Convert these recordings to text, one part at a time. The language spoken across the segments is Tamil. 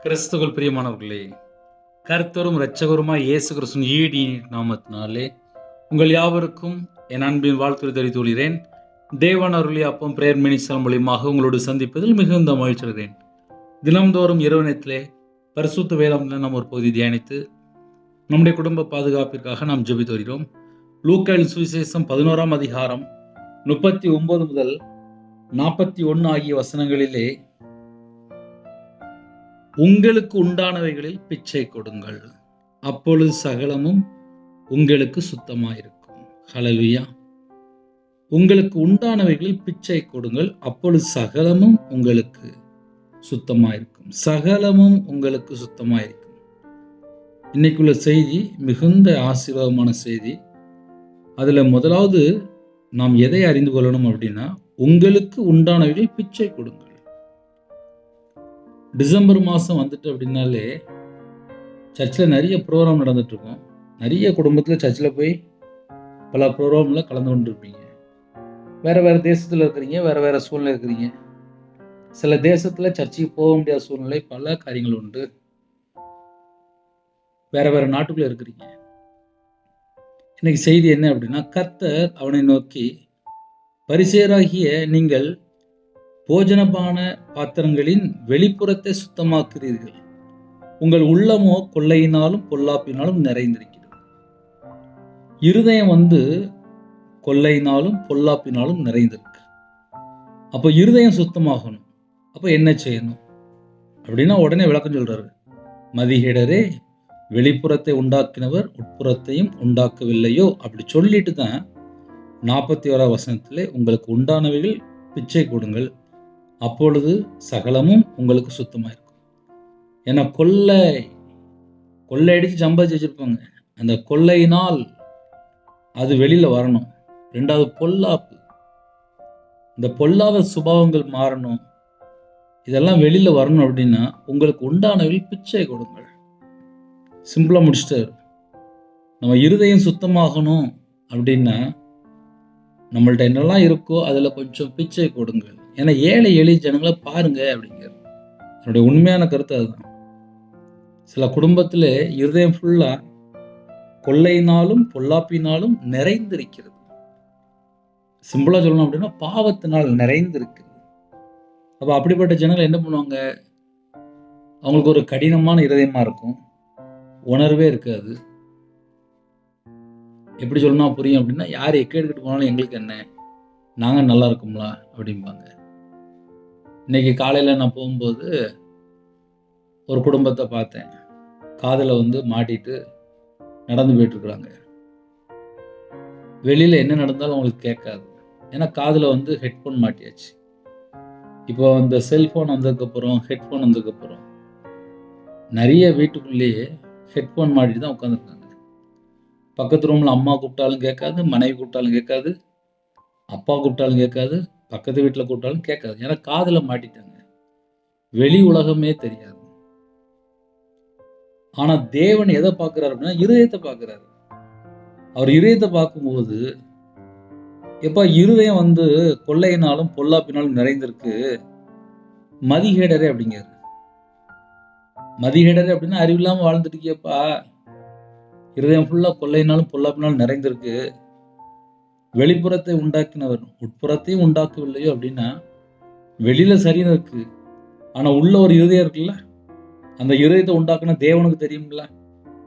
கிறிஸ்துவுக்குள் பிரியமானவர்களே, கர்த்தரும் இரட்சகருமாய் இயேசு கிறிஸ்துவின் ஈடி நாமத்தினாலே உங்கள் யாவருக்கும் என் அன்பின் வாழ்த்துரை தெரிவித்துக் கொள்கிறேன். தேவன் அருளிய அப்பம் பிரேயர் மினிஸ்டர் மூலியமாக உங்களோடு சந்திப்பதில் மிகுந்த மகிழ்ச்சி அடைகிறேன். தினம்தோறும் இரவு நேரத்திலே பரிசுத்த வேதாகமத்தில் நாம் ஒரு பகுதி தியானித்து நம்முடைய குடும்ப பாதுகாப்பிற்காக நாம் ஜெபித்து வருகிறோம். லூக்கா சுவிசேஷம் 11ஆம் அதிகாரம் 39 முதல் 41 ஆகிய வசனங்களிலே, உங்களுக்கு உண்டானவைகளில் பிச்சை கொடுங்கள், அப்பொழுது சகலமும் உங்களுக்கு சுத்தமாயிருக்கும். ஹல்லேலூயா. உங்களுக்கு உண்டானவைகளில் பிச்சை கொடுங்கள், அப்பொழுது சகலமும் உங்களுக்கு சுத்தமாயிருக்கும். சகலமும் உங்களுக்கு சுத்தமாயிருக்கும். இன்னைக்குள்ள செய்தி மிகுந்த ஆசீர்வாதமான செய்தி. அதுல முதலாவது நாம் எதை அறிந்து கொள்ளணும் அப்படின்னா, உங்களுக்கு உண்டானவைகளில் பிச்சை கொடுங்கள். டிசம்பர் மாதம் வந்துட்டு அப்படின்னாலே சர்ச்சில் நிறைய ப்ரோக்ராம் நடந்துட்டு இருக்கும். நிறைய குடும்பத்தில் சர்ச்சில் போய் பல ப்ரோக்ராமில் கலந்து கொண்டு இருப்பீங்க. வேறு வேறு தேசத்தில் இருக்கிறீங்க, வேறு வேறு சூழ்நிலை இருக்கிறீங்க. சில தேசத்தில் சர்ச்சுக்கு போக முடியாத சூழ்நிலை, பல காரியங்கள் உண்டு. வேறு வேறு நாட்டுக்குள்ளே இருக்கிறீங்க. இன்னைக்கு செய்தி என்ன அப்படின்னா, கர்த்தர் அவனை நோக்கி, பரிசேயராகிய நீங்கள் போஜனபான பாத்திரங்களின் வெளிப்புறத்தை சுத்தமாக்குறீர்கள், உங்கள் உள்ளமோ கொள்ளையினாலும் பொல்லாப்பினாலும் நிறைந்திருக்கிறது. இருதயம் கொள்ளையினாலும் பொல்லாப்பினாலும் நிறைந்திருக்கு. அப்போ இருதயம் சுத்தமாகணும். அப்போ என்ன செய்யணும் அப்படின்னா, உடனே விளக்கம் சொல்றாரு. மதிகேடரே, வெளிப்புறத்தை உண்டாக்கினவர் உட்புறத்தையும் உண்டாக்கவில்லையோ? அப்படி சொல்லிட்டு தான் 41ஆம் வசனத்திலே, உங்களுக்கு உண்டானவைகள் பிச்சை கொடுங்கள், அப்பொழுது சகலமும் உங்களுக்கு சுத்தமாயிருக்கும். ஏன்னா கொள்ளையடிச்சு சம்பாதிச்சு வச்சிருப்பாங்க. அந்த கொள்ளையினால் அது வெளியில வரணும். ரெண்டாவது பொல்லாப்பு, இந்த பொல்லாத சுபாவங்கள் மாறணும். இதெல்லாம் வெளியில வரணும் அப்படின்னா, உங்களுக்கு உண்டானவைகள் பிச்சை கொடுங்கள். சிம்பிளா முடிச்சிட்டாரு. நம்ம இருதயம் சுத்தமாகணும் அப்படின்னா, நம்மள்ட்ட என்னெல்லாம் இருக்கோ அதுல கொஞ்சம் பிச்சை கொடுங்கள். ஏன்னா ஏழை எளிய ஜனங்களை பாருங்க அப்படிங்கிறது என்னுடைய உண்மையான கருத்து. அதுதான். சில குடும்பத்துல இருதயம் ஃபுல்லா கொள்ளையினாலும் பொல்லாப்பினாலும் நிறைந்திருக்கிறது. சிம்பிளா சொல்லணும் அப்படின்னா, பாவத்தினால் நிறைந்திருக்கிறது. அப்ப அப்படிப்பட்ட ஜனங்கள் என்ன பண்ணுவாங்க? அவங்களுக்கு ஒரு கடினமான இருதயமா இருக்கும், உணர்வே இருக்காது. எப்படி சொல்லணும் புரியும் அப்படின்னா, யார் எக்கெடுக்கிட்டு போனாலும் எங்களுக்கு என்ன, நாங்க நல்லா இருக்கும்ல அப்படிம்பாங்க. இன்னைக்கு காலையில நான் போகும்போது ஒரு குடும்பத்தை பார்த்தேன். காதுல மாட்டிட்டு நடந்து போயிட்டு இருக்கிறாங்க. வெளியில என்ன நடந்தாலும் அவங்களுக்கு கேட்காது. ஏன்னா காதுல ஹெட்ஃபோன் மாட்டியாச்சு. இப்போ இந்த செல்போன் வந்ததுக்கப்புறம், ஹெட்ஃபோன் வந்ததுக்கப்புறம் நிறைய வீட்டுக்குள்ளேயே ஹெட்ஃபோன் மாட்டிட்டு தான் உட்காந்துருக்காங்க. பக்கத்து ரூம்ல அம்மா கூப்பிட்டாலும் கேட்காது, மனைவி கூப்பிட்டாலும் கேட்காது, அப்பா கூப்பிட்டாலும் கேட்காது, பக்கத்து வீட்டில் கூப்பிட்டாலும் கேட்காது. ஏன்னா காதுல மாட்டிட்டாங்க. வெளி உலகமே தெரியாது. ஆனா தேவன் எதை பார்க்கிறாரு அப்படின்னா, இருதயத்தை பார்க்கிறாரு. அவர் இருதயத்தை பார்க்கும்போது, எப்ப இருதயம் கொள்ளையினாலும் பொல்லாப்பினாலும் நிறைந்திருக்கு, மதிகேடரே அப்படிங்கிறாரு. மதிகேடரே அப்படின்னா, அறிவில்லாம வாழ்ந்துட்டு இருக்கியப்பா, இருதயம் ஃபுல்லா கொள்ளையினாலும் பொல்லாப்பினாலும் நிறைந்திருக்கு, வெளிப்புறத்தை உண்டாக்கினவர் உட்புறத்தையும் உண்டாக்கவில்லையோ அப்படின்னா, வெளியில சரின்னு இருக்கு, ஆனா உள்ள ஒரு இருதயம் இருக்குல்ல, அந்த இருதயத்தை உண்டாக்குன தேவனுக்கு தெரியும்ல.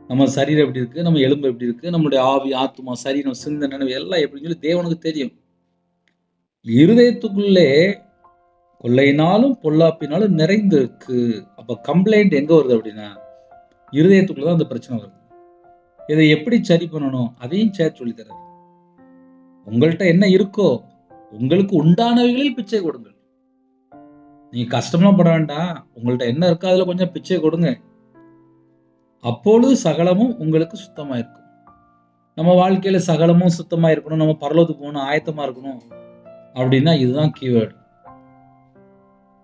நம்ம சரீரம் எப்படி இருக்கு, நம்ம எலும்பு எப்படி இருக்கு, நம்மளுடைய ஆவி, ஆத்மா, சரீரம், சிந்தனை, நினைவு எல்லாம் எப்படின்னு சொல்லி தேவனுக்கு தெரியும். இருதயத்துக்குள்ளே கொள்ளையினாலும் பொல்லாப்பினாலும் நிறைந்திருக்கு. அப்ப கம்ப்ளைண்ட் எங்க வருது அப்படின்னா, இருதயத்துக்குள்ளதான் அந்த பிரச்சனை வருது. இதை எப்படி சரி பண்ணணும் அதையும் சேர்த்து சொல்லி தர்றாரு. உங்கள்கிட்ட என்ன இருக்கோ உங்களுக்கு உண்டானவைகளில் பிச்சை கொடுங்கள். நீங்க கஷ்டம்லாம் பட வேண்டாம். உங்கள்ட்ட என்ன இருக்கோ அதுல கொஞ்சம் பிச்சை கொடுங்க, அப்பொழுது சகலமும் உங்களுக்கு சுத்தமா இருக்கும். நம்ம வாழ்க்கையில சகலமும் சுத்தமா இருக்கணும், நம்ம பரலோகத்துக்கு போகணும், ஆயத்தமா இருக்கணும் அப்படின்னா இதுதான் கீவேர்டு.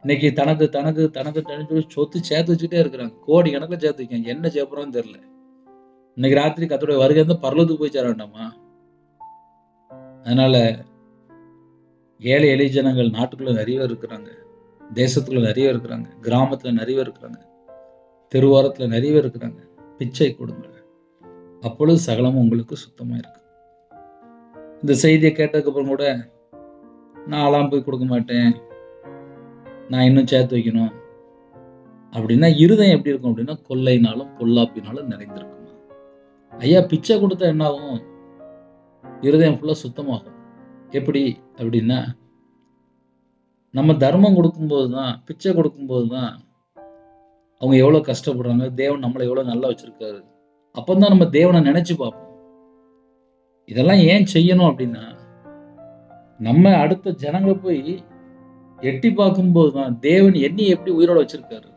இன்னைக்கு தனக்கு தனக்கு தனக்கு தனக்கு சொத்து சேர்த்து வச்சுட்டே இருக்கிறாங்க. கோடி கணக்கில் சேர்த்து வைக்காங்க. என்ன சேர்ப்புறான்னு தெரியல. இன்னைக்கு ராத்திரி கர்த்தருடைய வருகை பரலோகத்துக்கு போய் சேர வேண்டாமா? அதனால ஏழை எளிய ஜனங்கள் நாட்டுக்குள்ள நிறைய பேர் இருக்கிறாங்க, தேசத்துக்குள்ள நிறைய இருக்கிறாங்க, கிராமத்துல நிறைய பேர் இருக்கிறாங்க. தெருவாரத்தில் நிறைய பேர் இருக்கிறாங்க. பிச்சை கொடுங்கள், அப்பொழுது சகலமும் உங்களுக்கு சுத்தமாக இருக்கு. இந்த செய்தியை கேட்டதுக்கப்புறம் கூட நான்லாம் போய் கொடுக்க மாட்டேன், நான் இன்னும் சேர்த்து வைக்கணும் அப்படின்னா இருதயம் எப்படி இருக்கும் அப்படின்னா கொள்ளைனாலும் பொல்லாப்பினாலும் நிறைந்திருக்குமா. ஐயா பிச்சை கொடுத்தா என்ன ஆகும்? இருதயம் ஃபுல்லாக சுத்தமாகும். எப்படி அப்படின்னா, நம்ம தர்மம் கொடுக்கும்போது தான், பிச்சை கொடுக்கும்போது தான் அவங்க எவ்வளோ கஷ்டப்படுறாங்க, தேவன் நம்மளை எவ்வளோ நல்லா வச்சிருக்காரு, அப்போதான் நம்ம தேவனை நினைச்சு பார்ப்போம். இதெல்லாம் ஏன் செய்யணும் அப்படின்னா, நம்ம அடுத்த ஜனங்களை போய் எட்டி பார்க்கும்போது தான் தேவன் என்னை எப்படி உயிரோட வச்சிருக்காரு.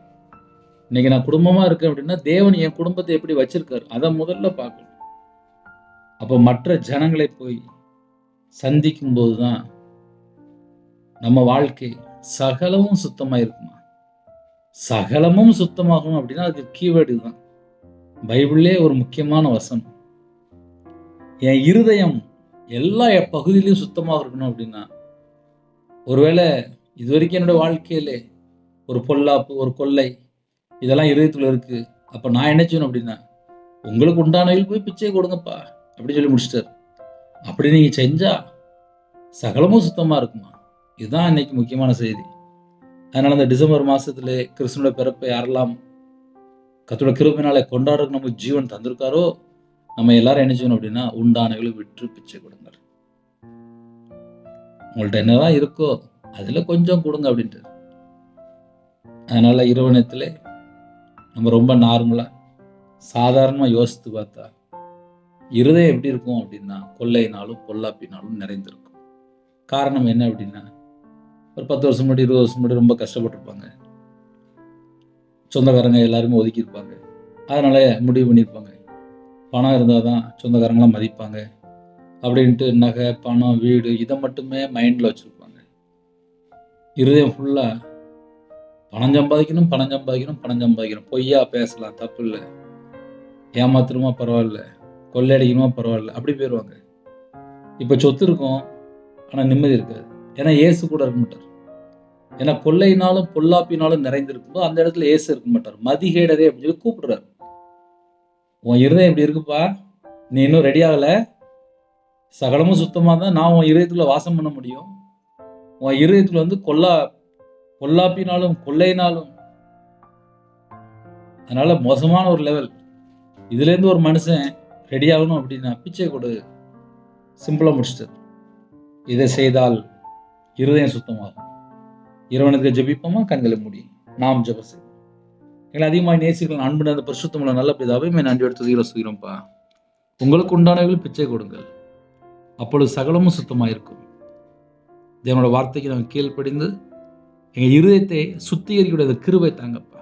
இன்னைக்கு நான் குடும்பமா இருக்கேன் அப்படின்னா தேவன் என் குடும்பத்தை எப்படி வச்சிருக்காரு அதை முதல்ல பார்க்கணும். அப்போ மற்ற ஜனங்களை போய் சந்திக்கும் போதுதான் நம்ம வாழ்க்கை சகலமும் சுத்தமா இருக்குமா. சகலமும் சுத்தமாகும் அப்படின்னா அதுக்கு கீவேர்டு தான். பைபிள்லே ஒரு முக்கியமான வசனம், என் இருதயம் எல்லா பகுதியிலையும் சுத்தமாக இருக்கணும் அப்படின்னா, ஒருவேளை இது வரைக்கும் என்னோட வாழ்க்கையிலே ஒரு பொல்லாப்பு, ஒரு கொள்ளை இதெல்லாம் இருதயத்துல இருக்கு, அப்ப நான் என்ன செய்யணும் அப்படின்னா, உங்களுக்கு உண்டானவில் போய் பிச்சை கொடுங்கப்பா அப்படி சொல்லி முடிச்சிட்டாரு. அப்படி நீங்க செஞ்சா சகலமும் சுத்தமா இருக்குமா. இதுதான் இன்னைக்கு முக்கியமான செய்தி. அதனால இந்த டிசம்பர் மாசத்துல கிறிஸ்துவோட பிறப்பை யாரெல்லாம் கர்த்தருடைய கிருபையினாலே கொண்டாடுறதுக்கு நமக்கு ஜீவன் தந்திருக்காரோ, நம்ம எல்லாரும் என்ன செய்யணும் அப்படின்னா, உண்டானவங்களை விற்று பிச்சை கொடுங்க. உங்கள்ட்ட என்னதான் இருக்கோ அதுல கொஞ்சம் கொடுங்க அப்படின்ட்டு. அதனால இரவணத்துல நம்ம ரொம்ப நார்மலா சாதாரணமா யோசித்து பார்த்தா இருதயம் எப்படி இருக்கும் அப்படின்னா, கொள்ளையினாலும் பொல்லாப்பினாலும் நிறைந்திருக்கும். காரணம் என்ன அப்படின்னா, ஒரு 10 வருஷம் முன்னாடி 20 வருஷம் முன்னாடி ரொம்ப கஷ்டப்பட்டிருப்பாங்க, சொந்தக்காரங்க எல்லாருமே ஒதுக்கி இருப்பாங்க. அதனால முடிவு பண்ணியிருப்பாங்க, பணம் இருந்தால் தான் சொந்தக்காரங்களாம் மதிப்பாங்க அப்படின்ட்டு நகை, பணம், வீடு இதை மட்டுமே மைண்டில் வச்சுருப்பாங்க. இருதயம் ஃபுல்லாக பணம் சம்பாதிக்கணும், பணம் சம்பாதிக்கணும், பணம் சம்பாதிக்கணும். பொய்யா பேசலாம், தப்பு இல்லை, ஏமாத்துறமா பரவாயில்ல, கொள்ளையடிக்கணுமா பரவாயில்ல, அப்படி போயிடுவாங்க. இப்போ சொத்து இருக்கும் ஆனால் நிம்மதி இருக்காது. ஏன்னா ஏசு கூட இருக்க மாட்டார். ஏன்னா கொள்ளையினாலும் பொல்லாப்பினாலும் நிறைந்திருக்கும்போது அந்த இடத்துல ஏசு இருக்க மாட்டார். மதிகேடரே அப்படின்னு சொல்லி கூப்பிடுறாரு. உன் இருதயம் எப்படி இருக்குப்பா, நீ இன்னும் ரெடி ஆகலை, சகலமும் சுத்தமாக தான் நான் உன் இருதயத்துல வாசம் பண்ண முடியும். உன் இருதயத்துல வந்து பொல்லாப்பினாலும் கொள்ளையினாலும், அதனால மோசமான ஒரு லெவல். இதுல இருந்து ஒரு மனுஷன் ரெடி ஆகணும் அப்படின்னா பிச்சை கொடு, சிம்பிளா முடிச்சிட்டார். இதை செய்தால் இருதயம் சுத்தமாகும். இறைவனுக்கு ஜெபிப்போமா, கண்களை மூடி நாம் ஜெபம் செய்வோம். எங்களை அதிகமாக நேசிக்கலாம் அன்பு அந்த பரிசுத்தமுள்ள நல்ல பிதாவே, நன்றி எடுத்து சொல்கிறோம்ப்பா. உங்களுக்கு உண்டானவர்கள் பிச்சை கொடுங்கள், அப்பொழுது சகலமும் சுத்தமாக இருக்கும். தேவனோட வார்த்தைக்கு நாங்கள் கீழ்ப்படிந்து எங்கள் இருதயத்தை சுத்திகரிக்கூடிய கிருபை தாங்கப்பா.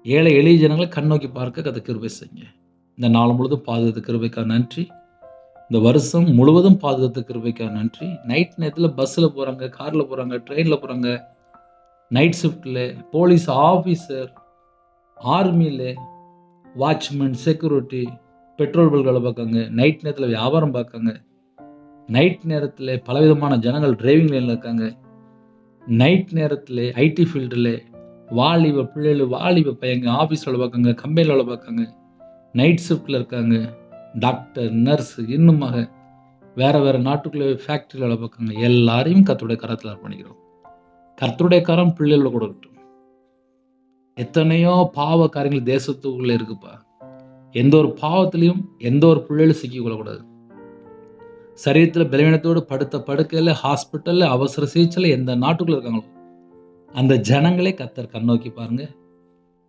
ஏழை எளிய ஜனங்களை கண்ணோக்கி பார்க்க கதை கிருபை செய்யுங்க. இந்த நாள் முழுவதும் பாதுகாத்த கிருபைக்காக நன்றி. இந்த வருஷம் முழுவதும் பாதுகாத்த கிருபைக்காக நன்றி. நைட் நேரத்தில் பஸ்ஸில் போகிறாங்க, காரில் போகிறாங்க, ட்ரெயினில் போகிறாங்க, நைட் ஷிஃப்டில், போலீஸ் ஆஃபீஸர், ஆர்மியில், வாட்ச்மேன், செக்யூரிட்டி, பெட்ரோல் பங்க் வேலை பார்க்காங்க, நைட் நேரத்தில் வியாபாரம் பார்க்காங்க, நைட் நேரத்தில் பலவிதமான ஜனங்கள் டிரைவிங் லைனில் இருக்காங்க, நைட் நேரத்தில் ஐடி ஃபீல்டில் வாலிப பிள்ளைகள், வாலிப பையங்க ஆஃபீஸில் வேலை பார்க்காங்க, கம்பெனியில் வேலை பார்க்காங்க, நைட் ஷிஃப்டில் இருக்காங்க, டாக்டர், நர்ஸ், இன்னுமாக வேறு நாட்டுக்குள்ளே ஃபேக்ட்ரியில் வேலை பார்க்காங்க. எல்லாரையும் கர்த்தருடைய கரத்தில் அர்ப்பணிக்கிறோம். கர்த்தருடைய கரம் பிள்ளைகளோட கொடுக்கட்டும். எத்தனையோ பாவ காரியங்கள் தேசத்துக்குள்ளே இருக்குப்பா. எந்த ஒரு பாவத்திலையும் எந்த ஒரு பிள்ளைகளும் சிக்கி கொள்ளக்கூடாது. சரீரத்தில் பலவீனத்தோடு படுத்த படுக்கையில், ஹாஸ்பிட்டலில், அவசர சிகிச்சையில் எந்த நாட்டுக்குள்ளே இருக்காங்களோ அந்த ஜனங்களே கர்த்தர் கண்ணோக்கி பாருங்க.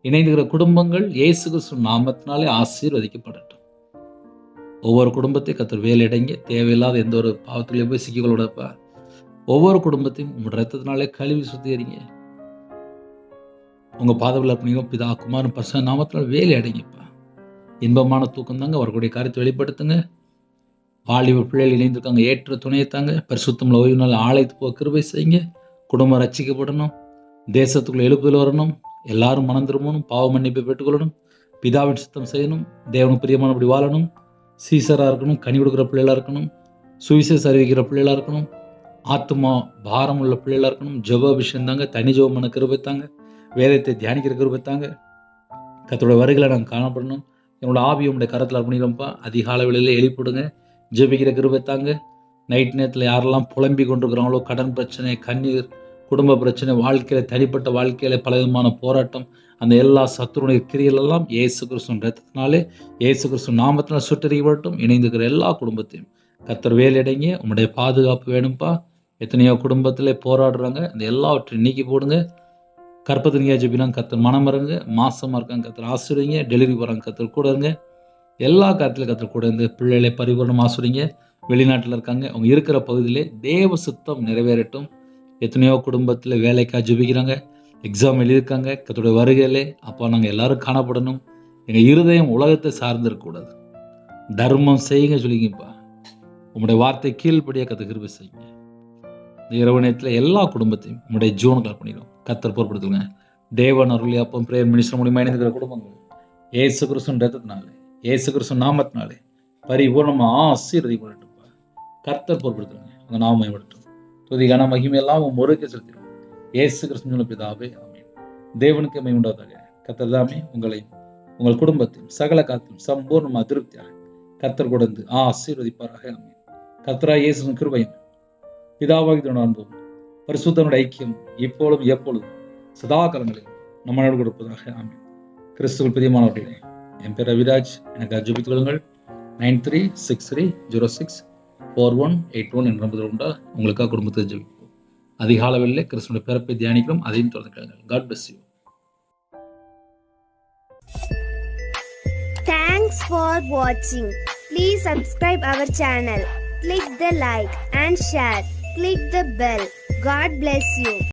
இணைந்துகிற குடும்பங்கள் இயேசு கிறிஸ்து நாமத்தினாலே ஆசீர்வதிக்கப்படட்டும். ஒவ்வொரு குடும்பத்தையும் கர்த்தர் வேலையடைங்க, தேவையில்லாத எந்த ஒரு பாவத்திலையும் போய் சிக்கிக்கொள்ளப்பா. ஒவ்வொரு குடும்பத்தையும் உங்களோட ரத்தத்தினாலே கழுவி சுத்திகரிங்க. உங்கள் பாதவில் அப்படிங்க பிதா குமாரன் பரிசுத்த நாமத்தினால் வேலை அடைங்கப்பா. இன்பமான தூக்கம் தாங்க, அவர்களுடைய காரியத்தை வெளிப்படுத்துங்க. வாலிப பிள்ளைகள் இணைந்திருக்காங்க, ஏற்ற துணையை தாங்க. பரிசுத்தமுள்ள ஓய்வு நாள் ஆலயத்து போக கிருபை செய்யுங்க. குடும்பம் ரட்சிக்கப்படணும், தேசத்துக்குள்ள எழுப்புதல் வரணும், எல்லாரும் மனம் திரும்பணும், பாவ மன்னிப்பை பெற்றுக்கொள்ளணும், பிதாவின் சுத்தம் செய்யணும், தேவனுக்கு பிரியமானபடி வாழணும், சீசராக இருக்கணும், கனி கொடுக்குற பிள்ளைகளாக இருக்கணும், சுவிசேஷம் அறிவிக்கிற பிள்ளைகளாக இருக்கணும், ஆத்மா பாரம் உள்ள பிள்ளைகளாக இருக்கணும். ஜெப விஷயம் தாங்க, தனி ஜெபம் பண்ண கிருபை தாங்க, வேதத்தை தியானிக்கிற கிருபை தாங்க. கர்த்தருடைய வருகையில நாங்கள் காணப்படணும். என்னோட ஆவி உங்களுடைய கரத்தில் அர்ப்பணிக்கிறோம்ப்பா. அதிகாலை வேளையில் எழுப்பிவிடுங்க. ஜெபிக்கிற கிருபை தாங்க. நைட் நேரத்தில் யாரெல்லாம் புலம்பி கொண்டிருக்கிறாங்களோ, கடன் பிரச்சனை, கண்ணீர், குடும்ப பிரச்சனை, வாழ்க்கையில் தனிப்பட்ட வாழ்க்கையில் பலவிதமான போராட்டம், அந்த எல்லா சத்துருடைய கிரியலெல்லாம் இயேசு கிறிஸ்துவின் ரத்தத்தினாலே, இயேசு கிறிஸ்து நாமத்தினால் சுட்டறியப்படட்டும். இணைந்துக்கிற எல்லா குடும்பத்தையும் கர்த்தர் வேலையடைங்க. உங்களுடைய பாதுகாப்பு வேணும்ப்பா. எத்தனையோ குடும்பத்தில் போராடுறாங்க. அந்த எல்லாவற்றையும் நீக்கி போடுங்க. கற்பத்தினியா ஜெபினாங்க கர்த்தர் மனம் இறங்க. மாசமாக இருக்காங்க கர்த்தர் ஆசிரியங்க. டெலிவரி போகிறாங்க கர்த்தர் கூட இருங்க. எல்லா காலத்திலும் கர்த்தர் கூட இருந்து பிள்ளைகளை பரிபூர்ணமாக ஆசிரியங்க. வெளிநாட்டில் இருக்காங்க, அவங்க இருக்கிற பகுதியிலே தேவ சித்தம் நிறைவேறட்டும். எத்தனையோ குடும்பத்தில் வேலைக்காக ஜெபிக்கிறாங்க, எக்ஸாம் எழுதியிருக்காங்க. கர்த்தருடைய வருகையிலே அப்பா நாங்கள் எல்லாரும் காணப்படணும். எங்கள் இருதயம் உலகத்தை சார்ந்திருக்கக்கூடாது. தர்மம் செய்யுங்க சொல்லிங்கப்பா. உங்களுடைய வார்த்தை கீழ்படியாக கர்த்தர் கிருபை செய்யுங்க. இந்த இரவு நேரத்தில் எல்லா குடும்பத்தையும் உங்களுடைய ஜீவனுக்கு பண்ணிடும். கர்த்தர் பொறுப்படுத்துங்க. தேவன் அருளி அப்பம் பிரேயர் மினிஸ்டர் மூலியமாக இணைந்திருக்கிற குடும்பங்கள் இயேசு கிறிஸ்துவின் ரத்தத்தினாலே, இயேசு கிறிஸ்துவின் நாமத்தினாலே பரிபூர்ணமாக ஆசீர்வதிக்கப்படட்டும். கர்த்தர் பொறுப்படுத்துங்க. உங்கள் நாம மேம்படட்டும். துதி கன மகிமை எல்லாம் முறைக்கு செலுத்திடும். இயேசு கிறிஸ்துவின் பிதாவே ஆமென். தேவனுக்கு மகிமை உண்டாதாக. கர்த்தர் தாமே உங்களையும் உங்கள் குடும்பத்தையும் சகல காலத்திலும் சம்பூர்ணமாக திருப்தியாக கர்த்தர் கொடுத்து ஆசீர்வதிப்பாராக. ஆமென். கர்த்தராகிய இயேசுவின் கிருபையும் பிதாவாகிய அன்பும் பரிசுத்தனுடைய ஐக்கியம் இப்பொழுதும் எப்பொழுதும் சதா காலங்களில் நம்மளோடு கொடுப்பதாக. ஆமென். கிறிஸ்துவில் பிரியமானவர்களே, என் பேர் ரவிராஜ். எனக்கு ஜெபித்துக் கொள்ளுங்கள். 9363064181 என்ற நம்பர் உண்டா உங்களுக்காக குடும்பத்தை ஜெபிப்போம். அதிகாலவில் கிறிஸ்துவின் பிறப்பை தியானிக்கிறோம். அதையும் தொடர்ந்து கேளுங்கள். God bless you. Thanks for watching. Please subscribe our channel. Click the like and share. Click the bell. God bless you.